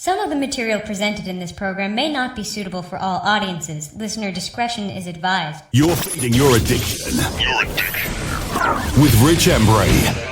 Some of the material presented in this program may not be suitable for all audiences. Listener discretion is advised. You're feeding your addiction. With Rich Embury.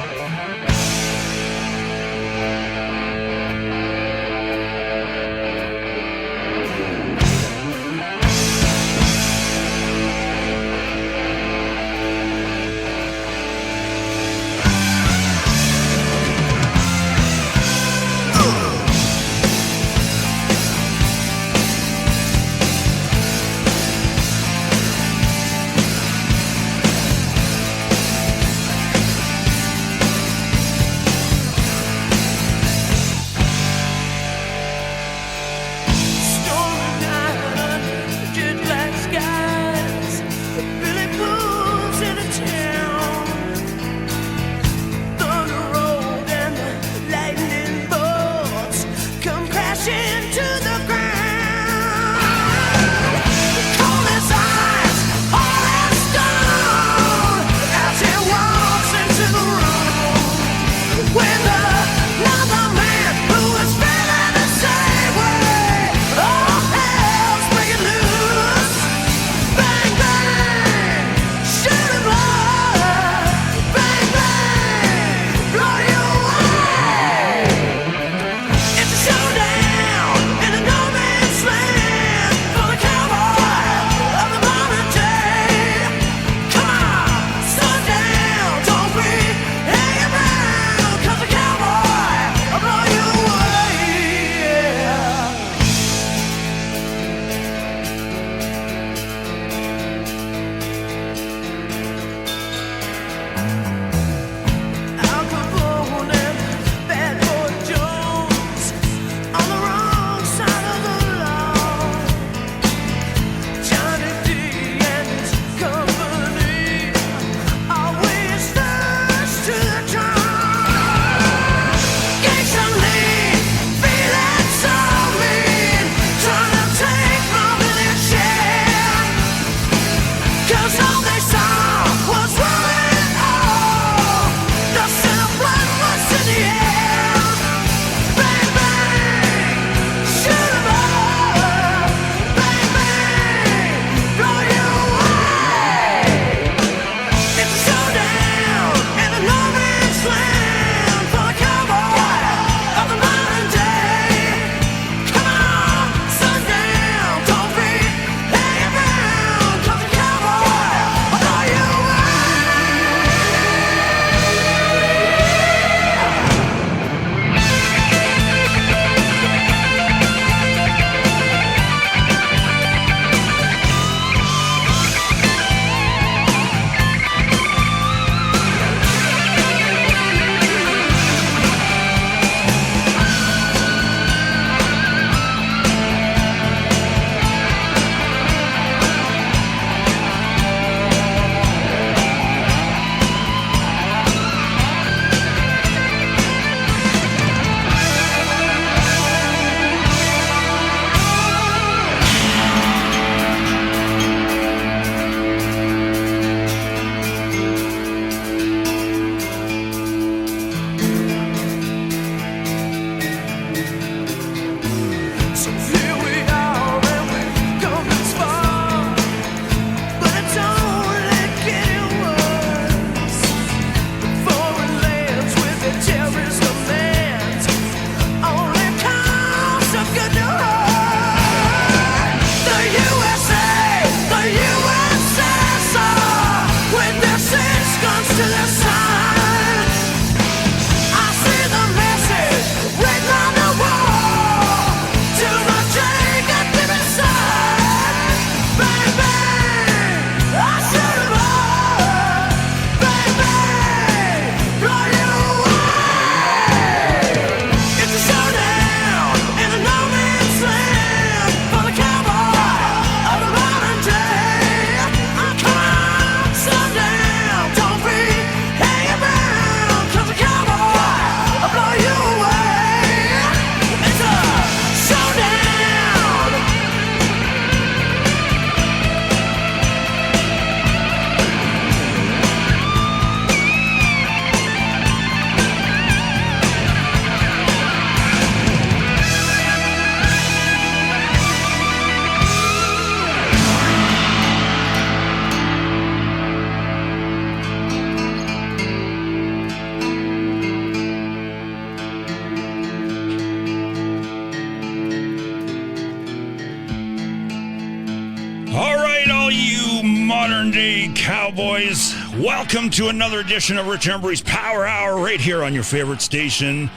modern day Cowboys. Welcome to another edition of Rich Embury's Power Hour right here on your favorite station.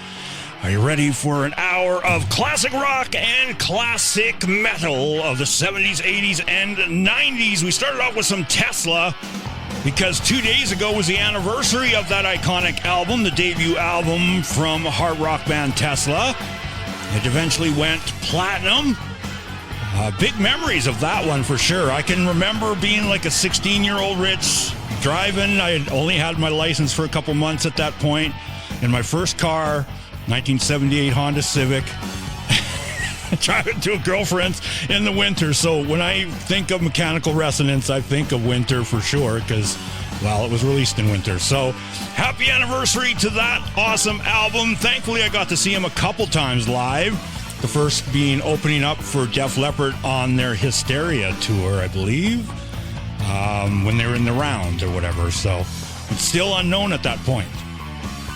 Are you ready for an hour of classic rock and classic metal of the 70s, 80s, and 90s? We started off with some Tesla because 2 days ago was the anniversary of that iconic album, the debut album from hard rock band Tesla. It eventually went platinum. Big memories of that one for sure. I can remember being like a 16-year-old Rich, driving. I had only had my license for a couple months at that point. In my first car, 1978 Honda Civic, driving to a girlfriend's in the winter. So when I think of Mechanical Resonance, I think of winter for sure because, well, it was released in winter. So happy anniversary to that awesome album. Thankfully, I got to see him a couple times live. The first being opening up for Def Leppard on their Hysteria tour, I believe, when they were in the round or whatever. So it's still unknown at that point.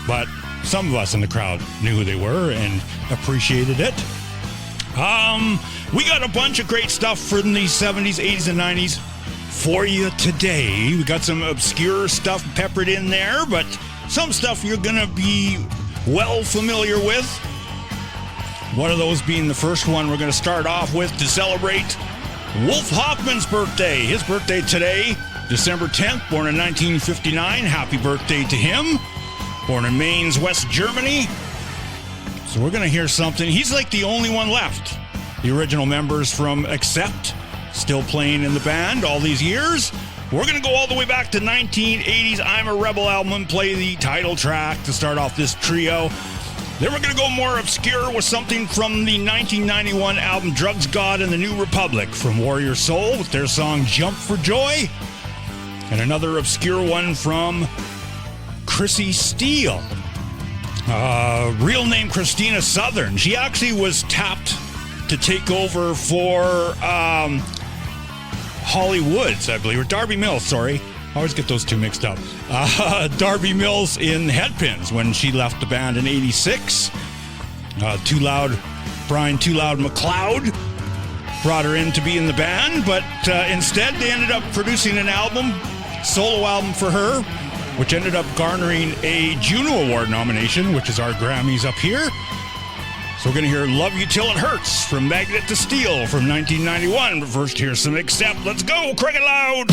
But some of us in the crowd knew who they were and appreciated it. We got a bunch of great stuff from the 70s, 80s, and 90s for you today. We got some obscure stuff peppered in there, but some stuff you're going to be well familiar with. One of those being the first one we're going to start off with to celebrate Wolf Hoffman's birthday. His birthday today, December 10th, born in 1959. Happy birthday to him. Born in Mainz, West Germany. So we're going to hear something. He's like the only one left. The original members from Accept, still playing in the band all these years. We're going to go all the way back to 1980's I'm a Rebel album and play the title track to start off this trio. Then we're going to go more obscure with something from the 1991 album Drugs, God, and the New Republic from Warrior Soul with their song Jump for Joy. And another obscure one from Chrissy Steele. Real name Christina Southern. She actually was tapped to take over for Holly Woods, I believe, or Darby Mills, sorry. I always get those two mixed up. Darby Mills in Headpins when she left the band in 86. Brian Too Loud McLeod brought her in to be in the band, but instead they ended up producing an solo album for her, which ended up garnering a Juno Award nomination, which is our Grammys up here. So we're going to hear Love You Till It Hurts from Magnet to Steel from 1991. But first, here's some Accept. Let's go, crank it loud!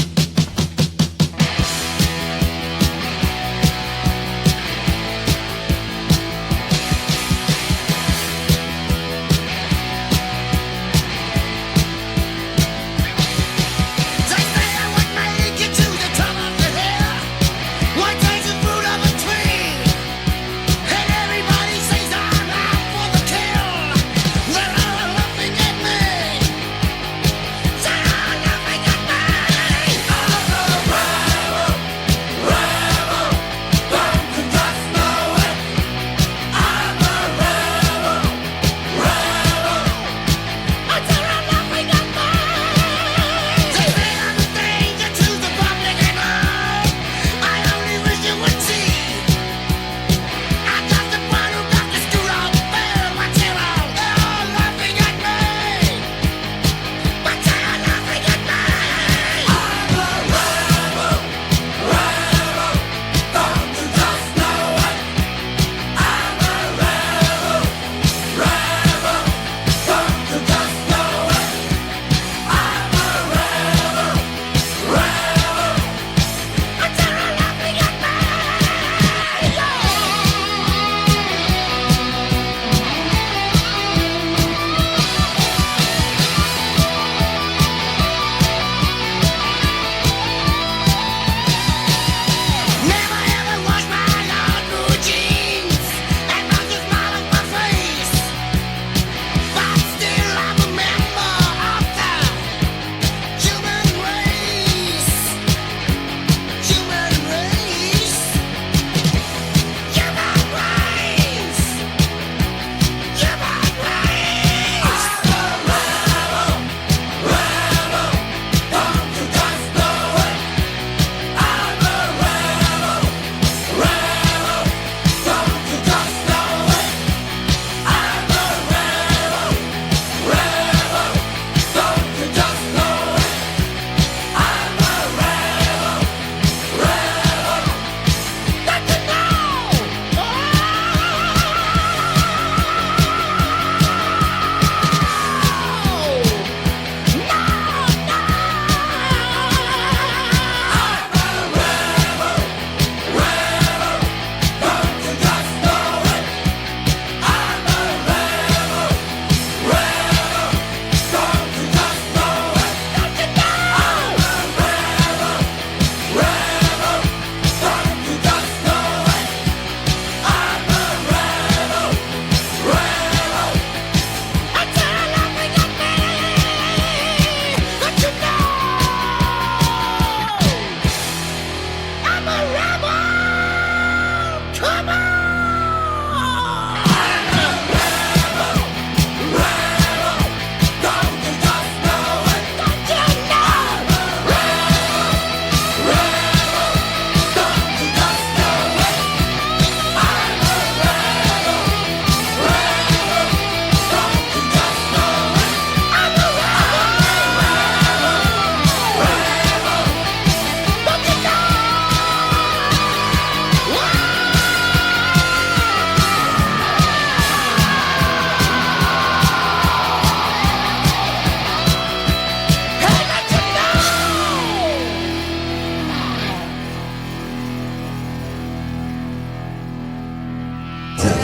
Say I'm laughing at me.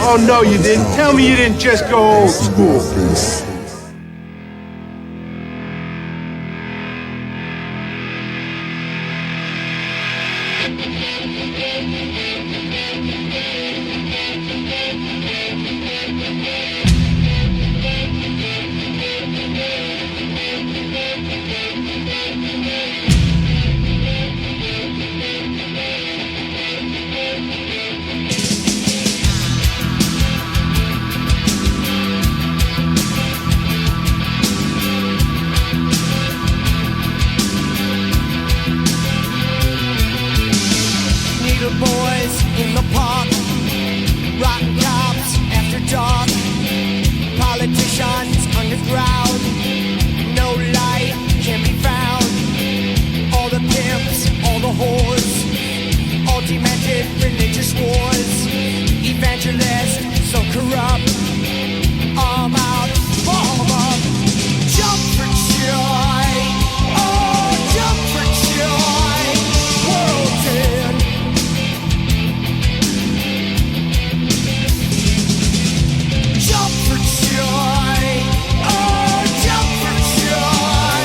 Oh, no, you didn't. Tell me you didn't just go old school. Boys in the park, rotten cops after dark, politicians underground, no light can be found. All the pimps, all the whores, all demented religious wars, evangelists so corrupt, arm out, bomb up, jump for joy, oh jump for joy, world's end. Jump for joy, oh jump for joy,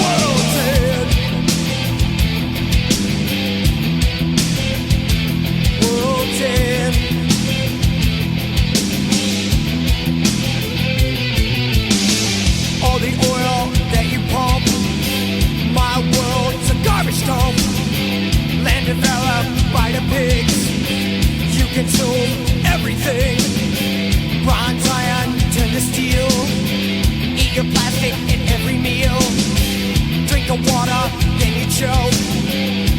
world's end, world's end. All the oil that you pump, my world's a garbage dump. Land developed by the pigs, you consume everything. Bronze, iron, turn to steel. Eat your plastic in every meal. Drink the water, then you choke.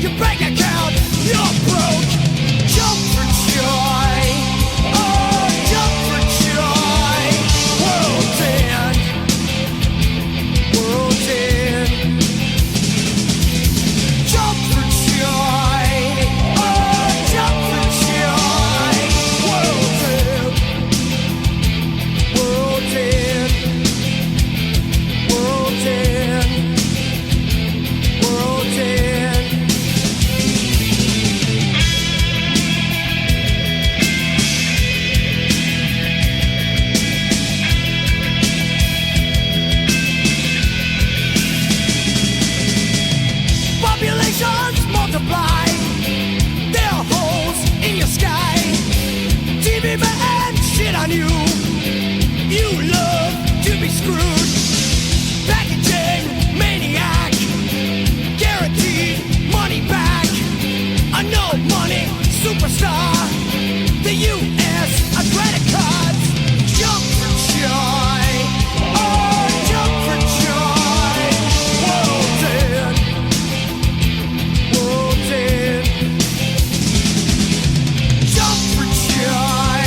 Your bank account, you're broke. Jump for joy, oh jump for joy. World's end, world's end. Jump for joy, oh jump for joy. World's end. World's end, world's end, world's end. Populations multiply, there are holes in your sky. TV man shit on you. You love to be screwed. Packaging maniac, guaranteed money back. A no money superstar. The U.S. a credit cards. Jump for joy, oh jump for joy. World's end, world's end. Jump for joy,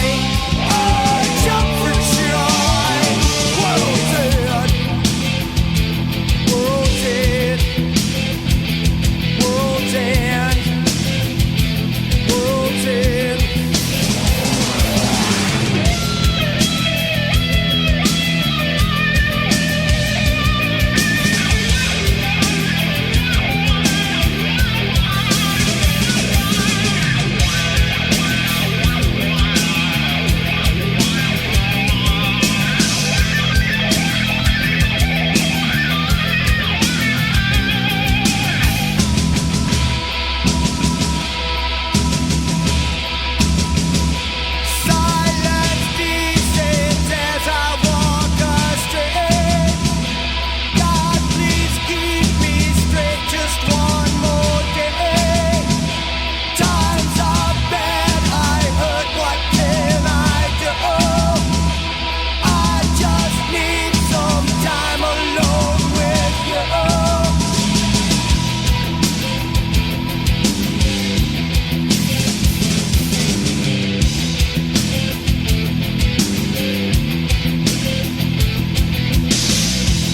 oh jump for joy. World's end, world's end, world's end, world's end. Silence descends as I walk astray. God, please keep me straight just one more day. Times are bad, I hurt, what can I do? I just need some time alone with you.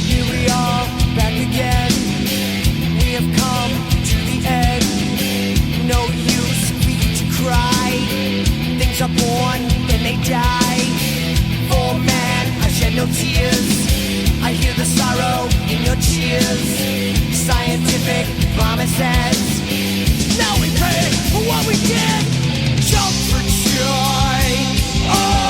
Here we are, back again. We have come to the end. No use for you to cry. Things are born, then they die. For man, I shed no tears. I hear the sorrow in your cheers. Scientific promises. Now we pay for what we did. Jump for joy, oh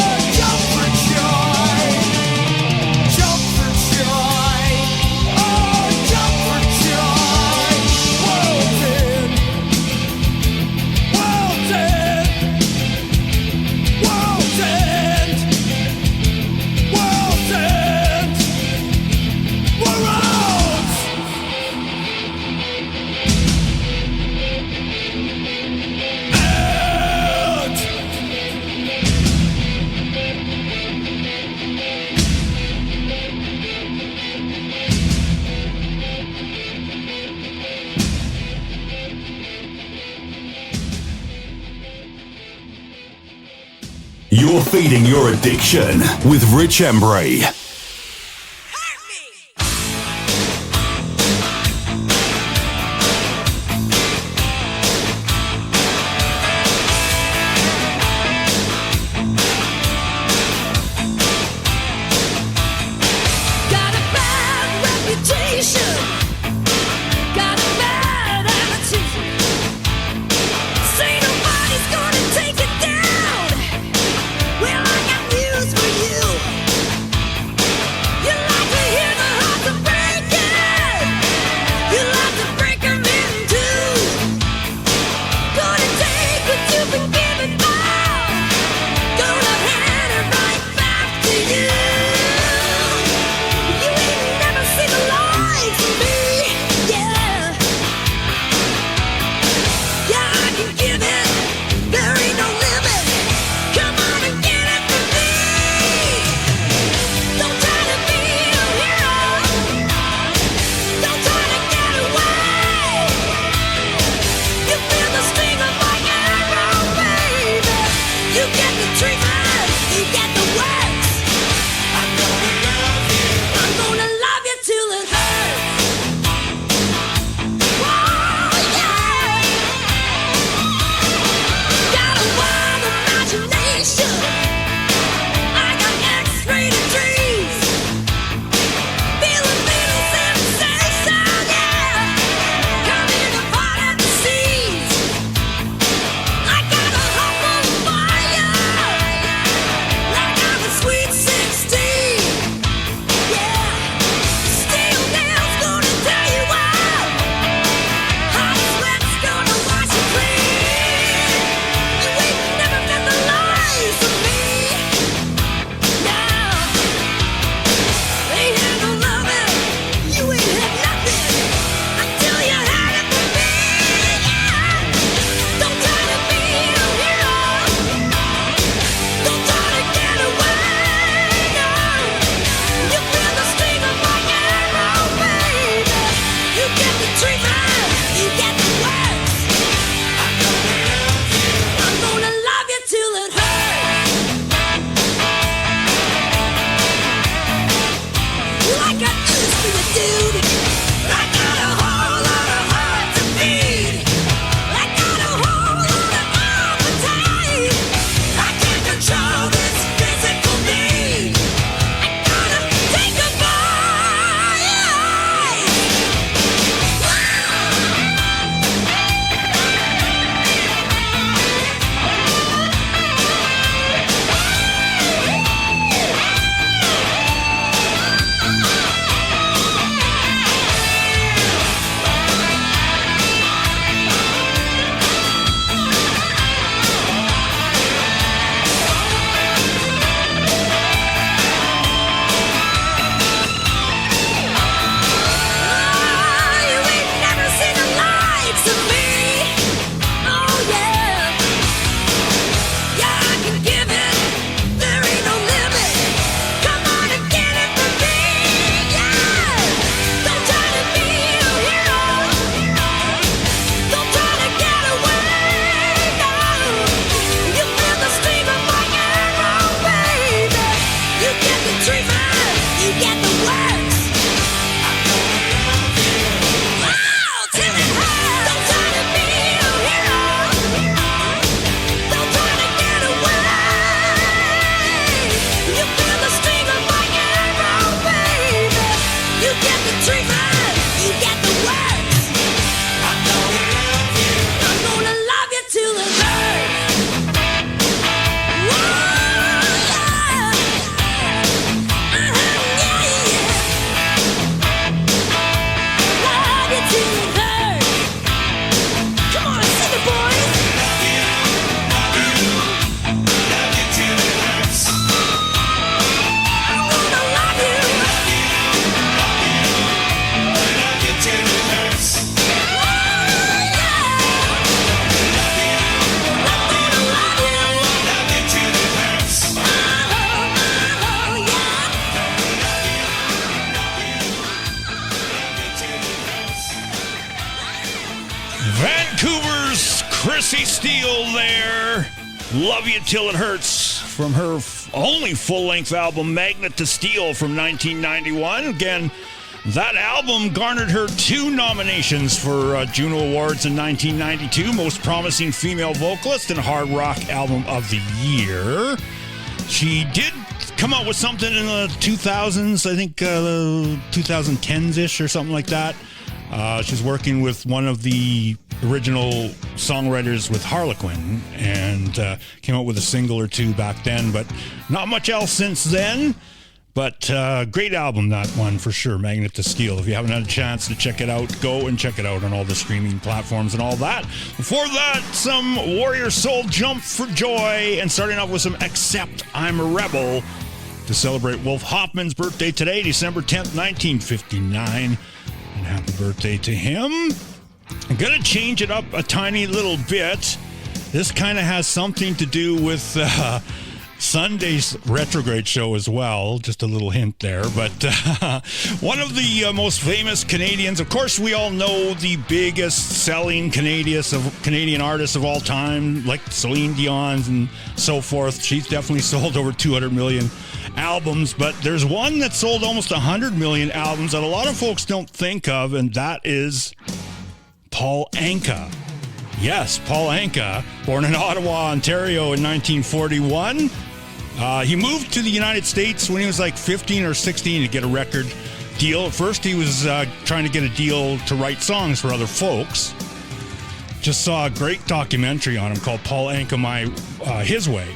Feeding your addiction with Rich Embury. Vancouver's Chrissy Steele there. Love You Till It Hurts from her only full-length album, Magnet to Steele, from 1991. Again, that album garnered her 2 nominations for Juno Awards in 1992, Most Promising Female Vocalist and Hard Rock Album of the Year. She did come out with something in the 2000s, I think 2010s-ish or something like that. She's working with one of the original songwriters with Harlequin, and came out with a single or 2 back then, but not much else since then. But great album, that one, for sure, Magnet to Steele. If you haven't had a chance to check it out, go and check it out on all the streaming platforms and all that. Before that, some Warrior Soul Jump for Joy, and starting off with some Except I'm a Rebel to celebrate Wolf Hoffman's birthday today, December 10th, 1959. And happy birthday to him. I'm going to change it up a tiny little bit. This kind of has something to do with Sunday's retrograde show as well. Just a little hint there. But one of the most famous Canadians, of course, we all know the biggest selling Canadian artists of all time, like Celine Dion and so forth. She's definitely sold over 200 million albums, but there's one that sold almost 100 million albums that a lot of folks don't think of, and that is Paul Anka. Yes, Paul Anka, born in Ottawa, Ontario in 1941. He moved to the United States when he was like 15 or 16 to get a record deal. At first, he was trying to get a deal to write songs for other folks. Just saw a great documentary on him called Paul Anka, His Way.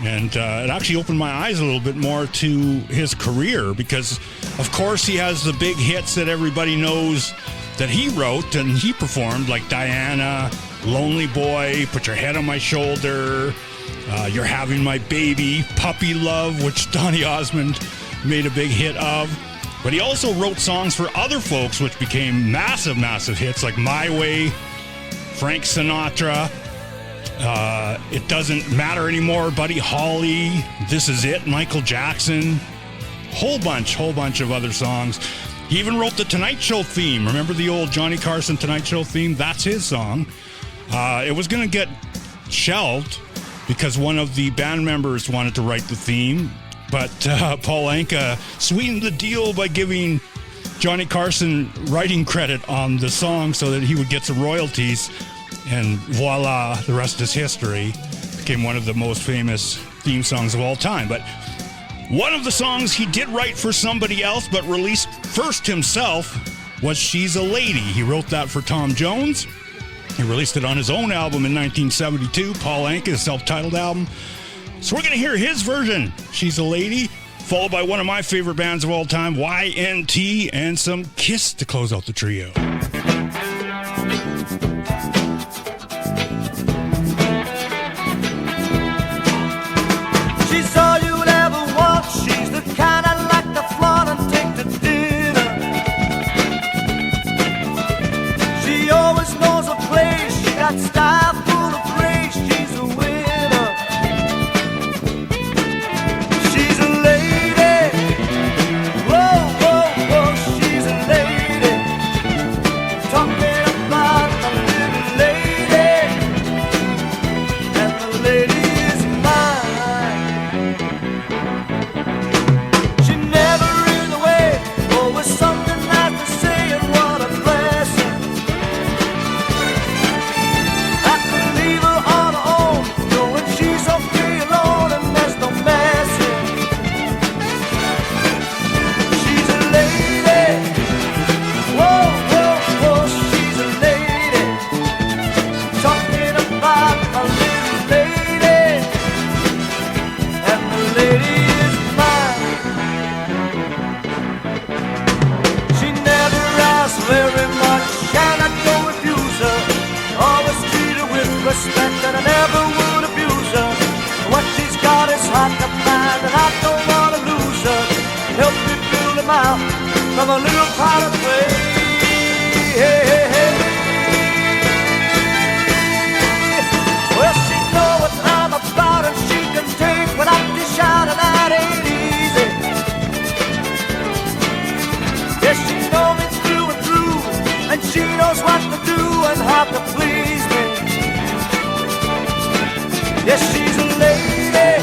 And it actually opened my eyes a little bit more to his career because, of course, he has the big hits that everybody knows that he wrote and he performed, like Diana, Lonely Boy, Put Your Head on My Shoulder, You're Having My Baby, Puppy Love, which Donny Osmond made a big hit of. But he also wrote songs for other folks which became massive, massive hits, like My Way, Frank Sinatra, It Doesn't Matter Anymore, Buddy Holly, This Is It, Michael Jackson, whole bunch of other songs. He even wrote the Tonight Show theme. Remember the old Johnny Carson Tonight Show theme? That's his song. It was going to get shelved because one of the band members wanted to write the theme, but Paul Anka sweetened the deal by giving Johnny Carson writing credit on the song so that he would get some royalties. And voila, the rest is history. Became one of the most famous theme songs of all time. But one of the songs he did write for somebody else but released first himself was She's a Lady. He wrote that for Tom Jones. He released it on his own album in 1972, Paul Anka's self-titled album. So we're going to hear his version, She's a Lady, followed by one of my favorite bands of all time, Y&T, and some Kiss to close out the trio. She's all you'd ever want. She's the kind I like to flaunt and take to dinner. She always knows a place. She got style full of grace. She's a winner. She's a lady. Whoa, whoa, whoa. She's a lady. Talking about a little lady. And the lady is mine. She never in the way, always something nice to say, and what a blessing. I could leave her on her own, knowing she's okay alone and there's no messing. She's a lady. Whoa, whoa, whoa, she's a lady. Talking about a little lady. And the lady is mine. She never asks very much, and I don't refuse her. Always treat her with respect, and I never would abuse her. What she's got is hard to find, and I don't want to lose her. Help me build them out from a little pot of clay. Hey, hey, hey. Well, she knows what I'm about, and she can take what I dish out, and that ain't easy. Yes, she knows me through and through, and she knows what to do and how to please me. Yes, she's a lady.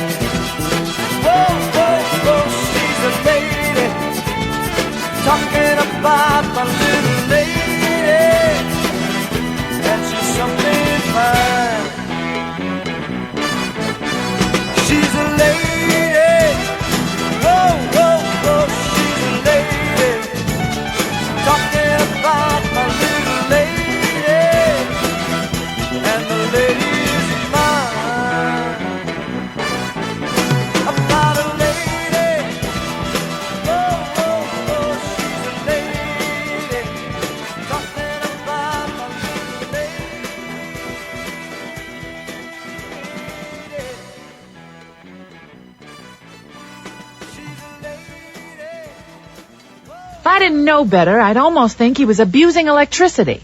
If I didn't know better, I'd almost think he was abusing electricity.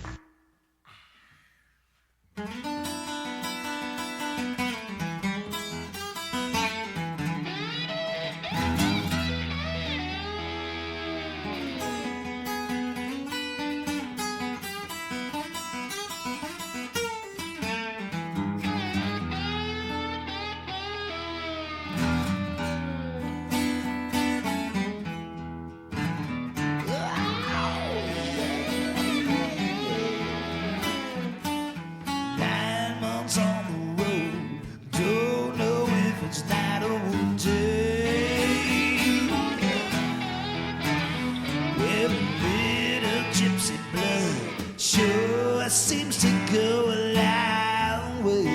Seems to go a long way.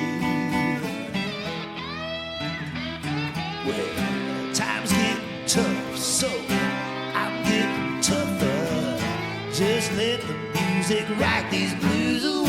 Well, times get tough, so I'm getting tougher. Just let the music rock these blues away.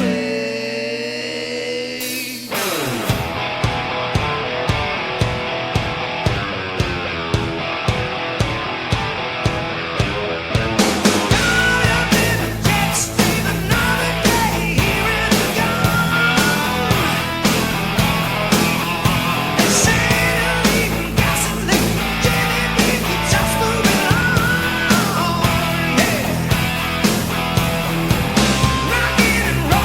Rockin' and rollin'.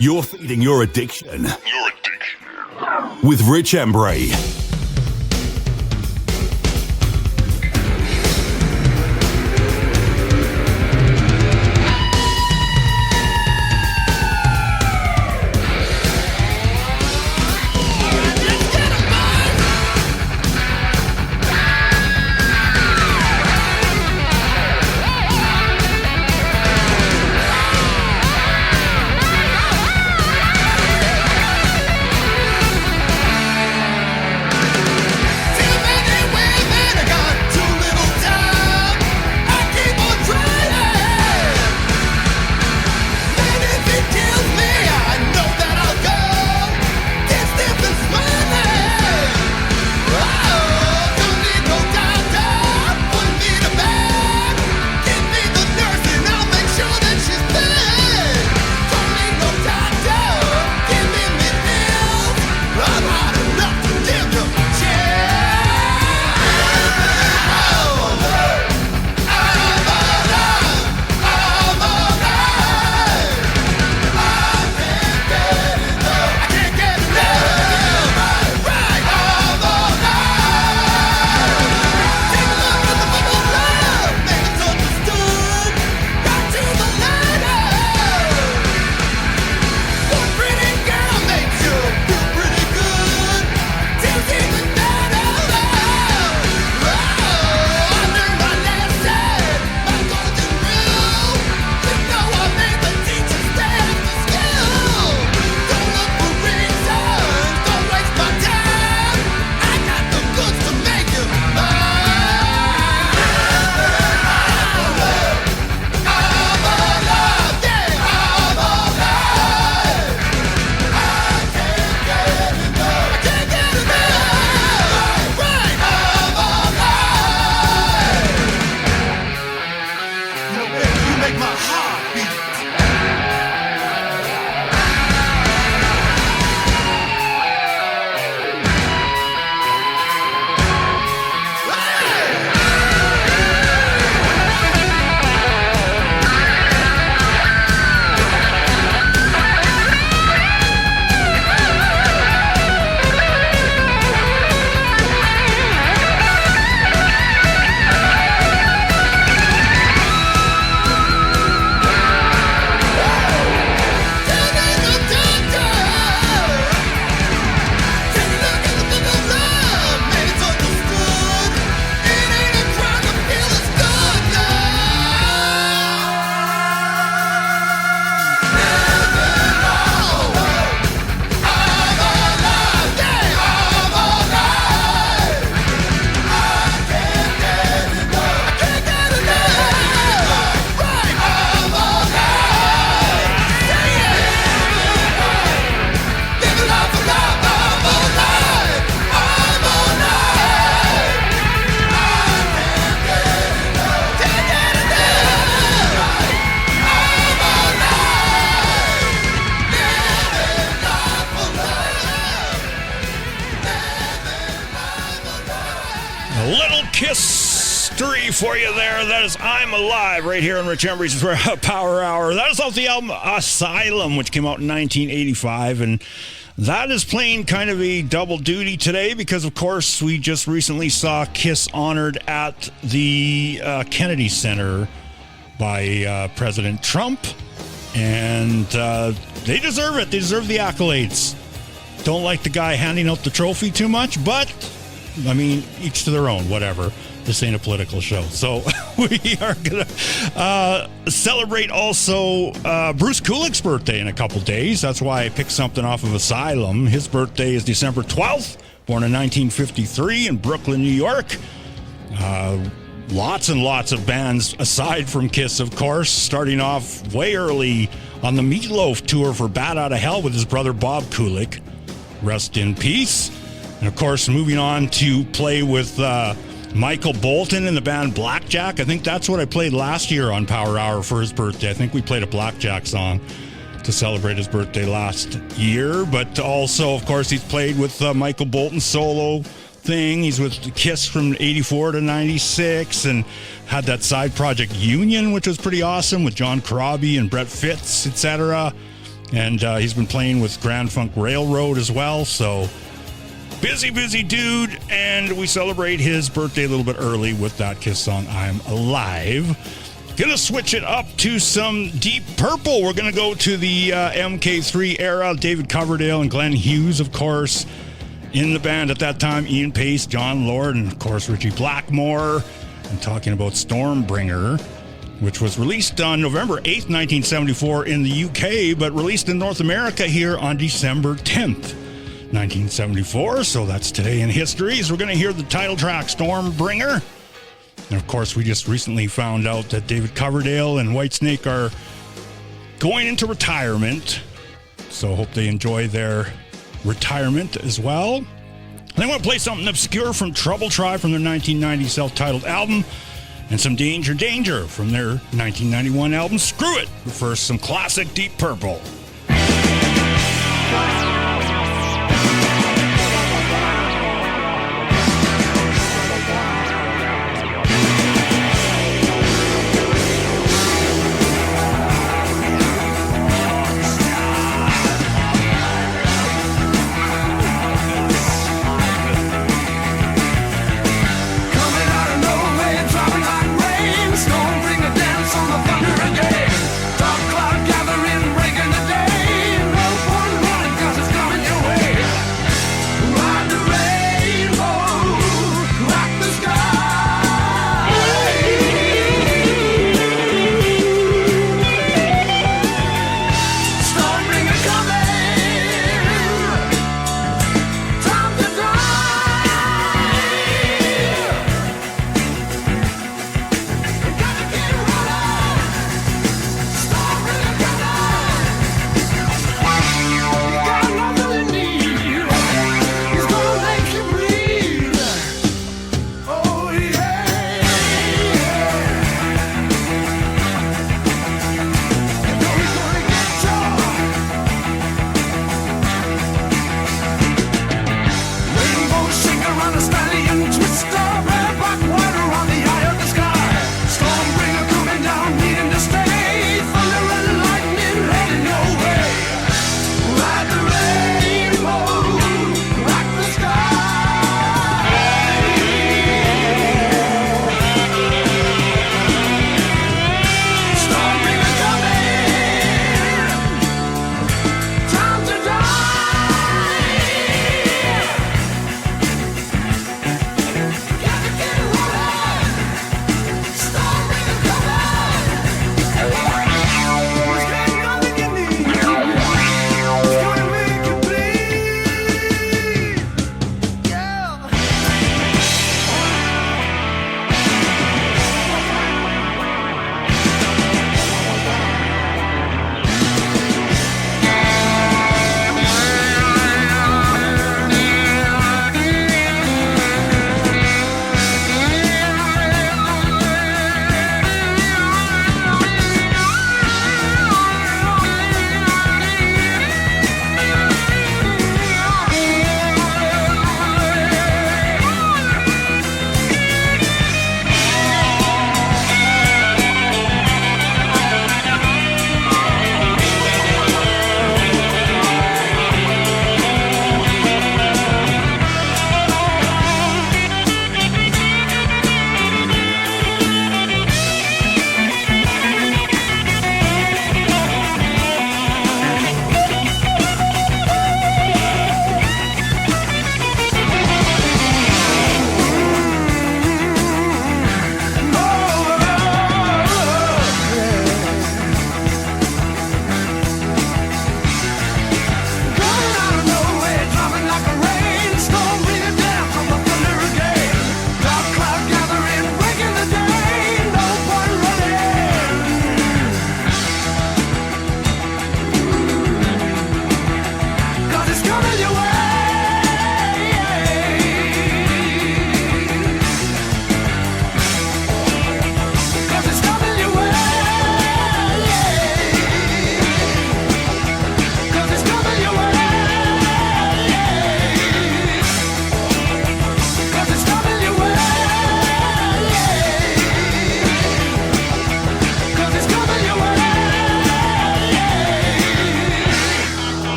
You're feeding your addiction. With Rich Embury. History for you there. That is I'm Alive right here on Rich Embury's Power Hour. That is off the album Asylum, which came out in 1985, and that is playing kind of a double duty today because, of course, we just recently saw Kiss honored at the Kennedy Center by President Trump, and they deserve it. They deserve the accolades. Don't like the guy handing out the trophy too much, but I mean, each to their own, whatever. This ain't a political show. So we are going to celebrate also Bruce Kulick's birthday in a couple days. That's why I picked something off of Asylum. His birthday is December 12th, born in 1953 in Brooklyn, New York. Lots and lots of bands, aside from Kiss, of course, starting off way early on the Meatloaf tour for Bat Out of Hell with his brother Bob Kulick. Rest in peace. And, of course, moving on to play with Michael Bolton in the band Blackjack. I think that's what I played last year on Power Hour for his birthday. I think we played a Blackjack song to celebrate his birthday last year. But also, of course, he's played with Michael Bolton's solo thing. He's with Kiss from 84 to 96 and had that side project Union, which was pretty awesome with John Corabi and Brett Fitz, etc. And he's been playing with Grand Funk Railroad as well. So busy dude. And we celebrate his birthday a little bit early with that Kiss song, I'm Alive. Gonna switch it up to some Deep Purple. We're gonna go to the MK3 era. David Coverdale and Glenn Hughes, of course, in the band at that time. Ian Pace, John Lord, and of course Richie Blackmore. I'm talking about Stormbringer, which was released on November 8th, 1974 in the UK, but released in North America here on December 10th, 1974. So that's today in history. So we're going to hear the title track, Stormbringer. And of course, we just recently found out that David Coverdale and Whitesnake are going into retirement. So hope they enjoy their retirement as well. And I want to play something obscure from Trouble Tribe from their 1990 self-titled album, and some Danger from their 1991 album, Screw It. But first, some classic Deep Purple. Stormbringer dance on the thunder again. Dark cloud gathering, breaking the day.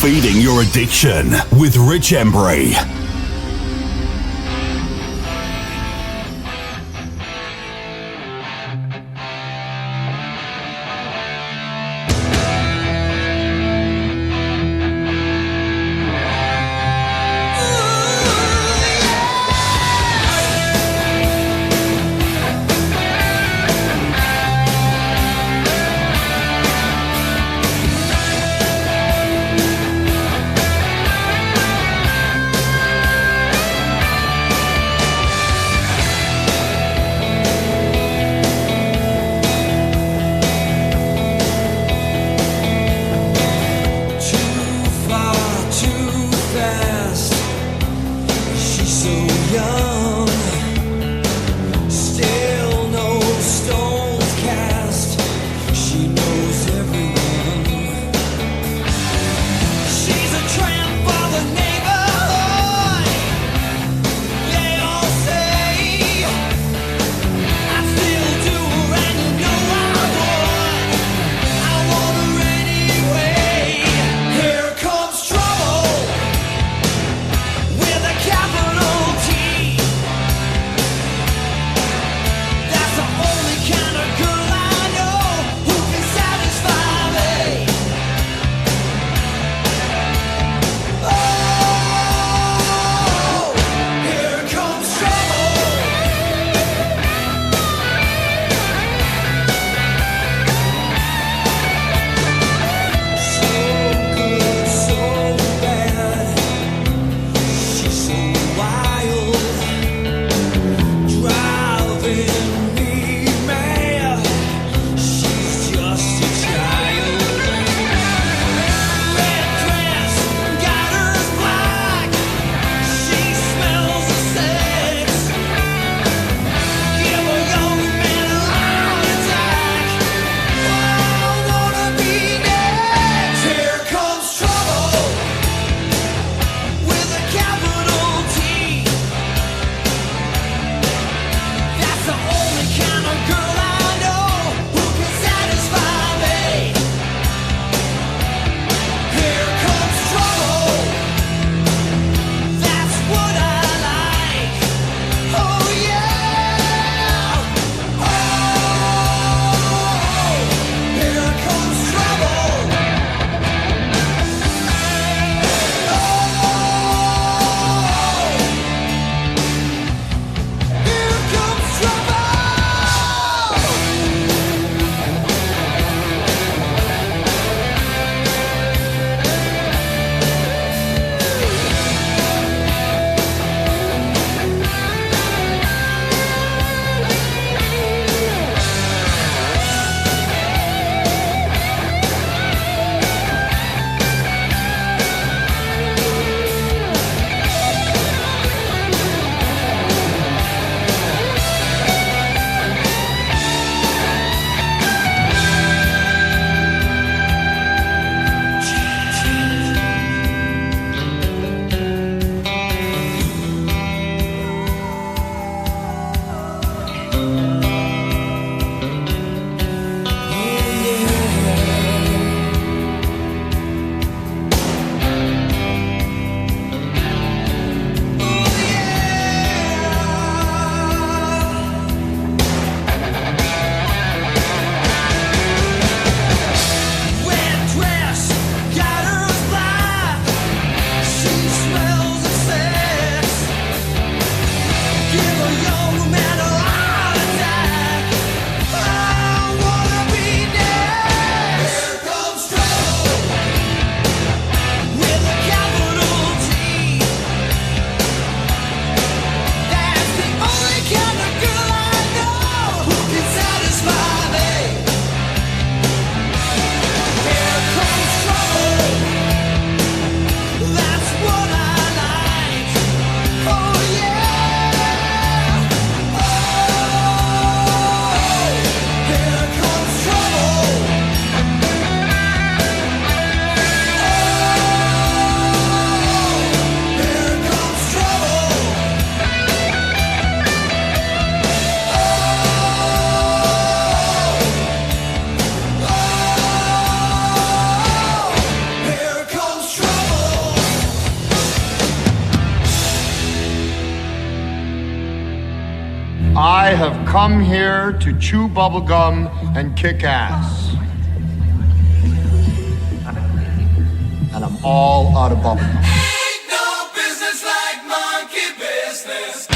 Feeding your addiction with Rich Embury. I have come here to chew bubblegum and kick ass. And I'm all out of bubblegum. Ain't no business like monkey business.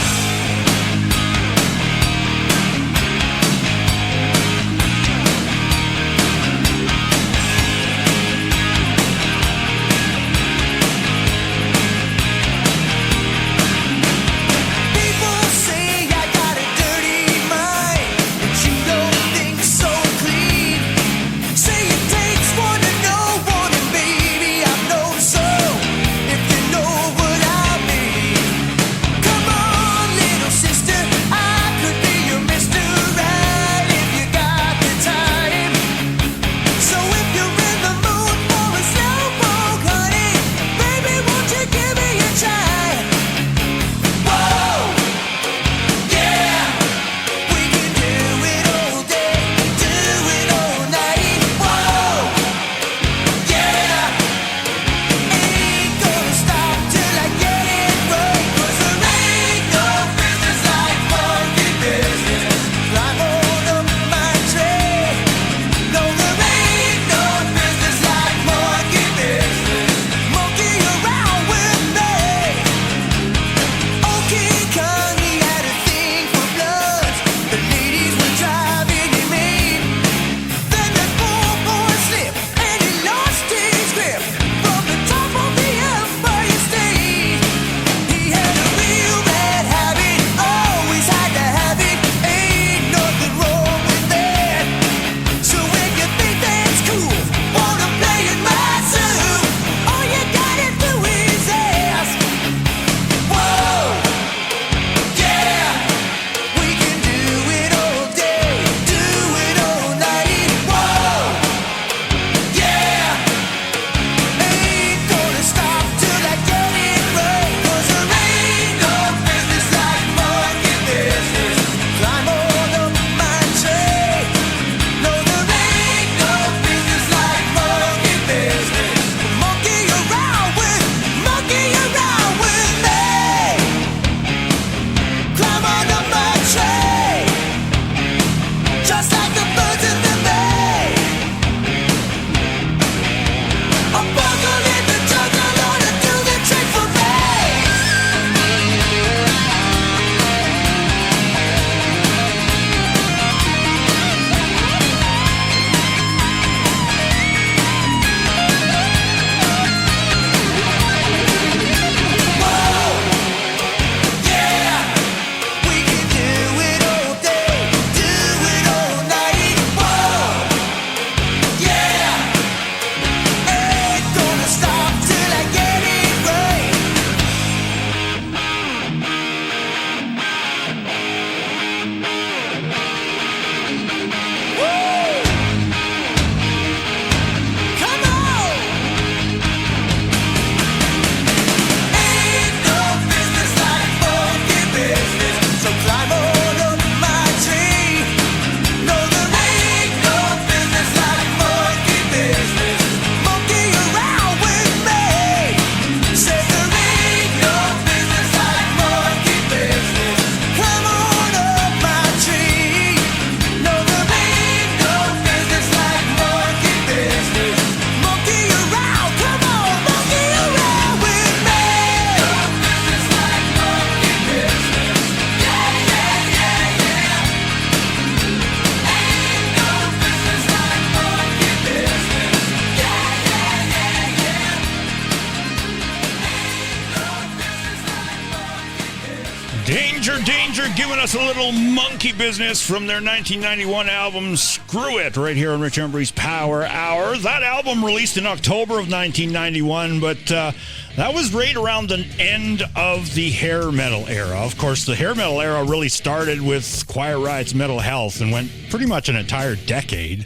Danger giving us a little monkey business from their 1991 album Screw It, right here on Rich Embury's Power Hour. That album released in October of 1991, but that was right around the end of the hair metal era. Of course, the hair metal era really started with Quiet Riot's Mental Health and went pretty much an entire decade.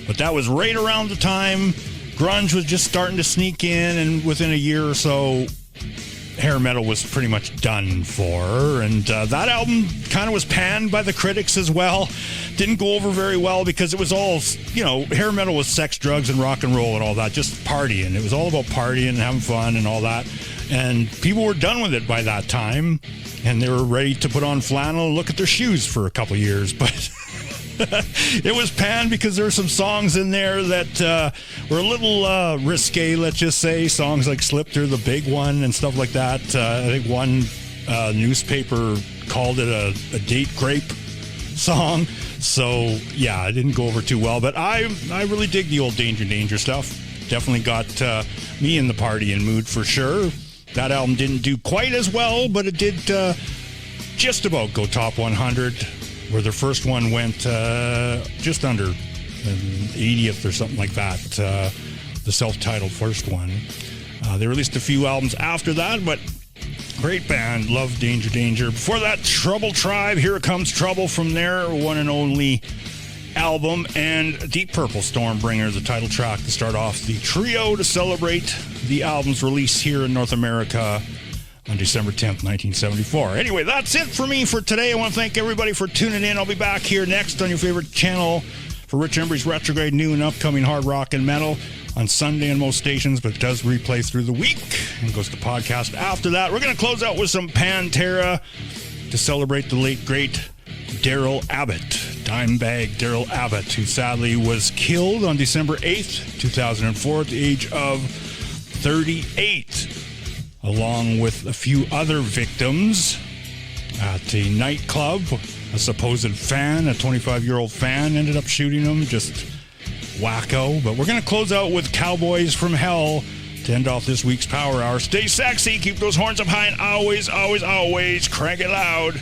But that was right around the time grunge was just starting to sneak in, and within a year or so, hair metal was pretty much done for. And that album kind of was panned by the critics as well. Didn't go over very well because it was all, you know, hair metal was sex, drugs, and rock and roll and all that, just partying. It was all about partying and having fun and all that. And people were done with it by that time. and they were ready to put on flannel and look at their shoes for a couple years, but it was panned because there were some songs in there that were a little risque, let's just say. Songs like Slip Through the Big One and stuff like that. I think one newspaper called it a date grape song. So, yeah, it didn't go over too well. But I really dig the old Danger stuff. Definitely got me in the party and mood for sure. That album didn't do quite as well, but it did just about go top 100, where their first one went just under 80th or something like that, the self-titled first one. They released a few albums after that, but great band. Love Danger. Before that, Trouble Tribe. Here Comes Trouble from their one and only album, and Deep Purple, Stormbringer, the title track to start off the trio to celebrate the album's release here in North America on December 10th, 1974. Anyway, that's it for me for today. I want to thank everybody for tuning in. I'll be back here next on your favorite channel for Rich Embury's Retrograde new and upcoming hard rock and metal on Sunday on most stations, but it does replay through the week and goes to podcast after that. We're going to close out with some Pantera to celebrate the late, great Daryl Abbott, Dimebag Daryl Abbott, who sadly was killed on December 8th, 2004 at the age of 38, along with a few other victims at a nightclub. A supposed fan, a 25-year-old fan, ended up shooting him. Just wacko. But we're going to close out with Cowboys from Hell to end off this week's Power Hour. Stay sexy, keep those horns up high, and always, always, always crank it loud.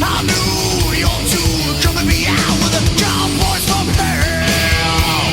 I knew you're too coming me out with the Cowboys from hell.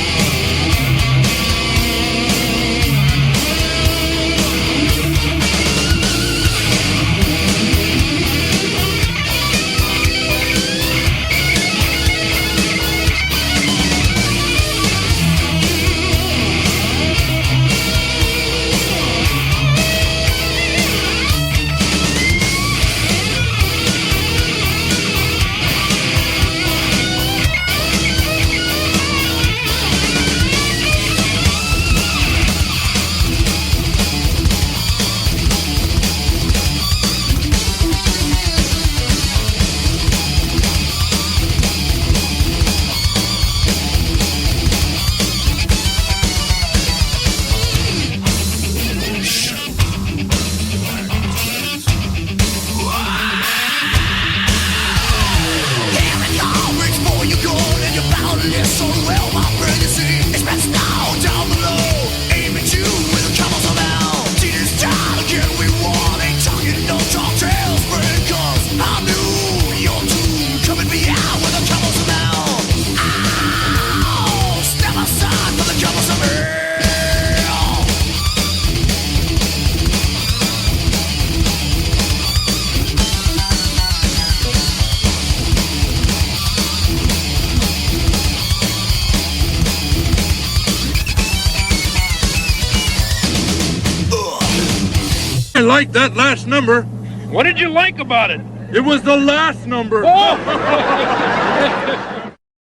like that last number. What did you like about it? It was the last number. Oh!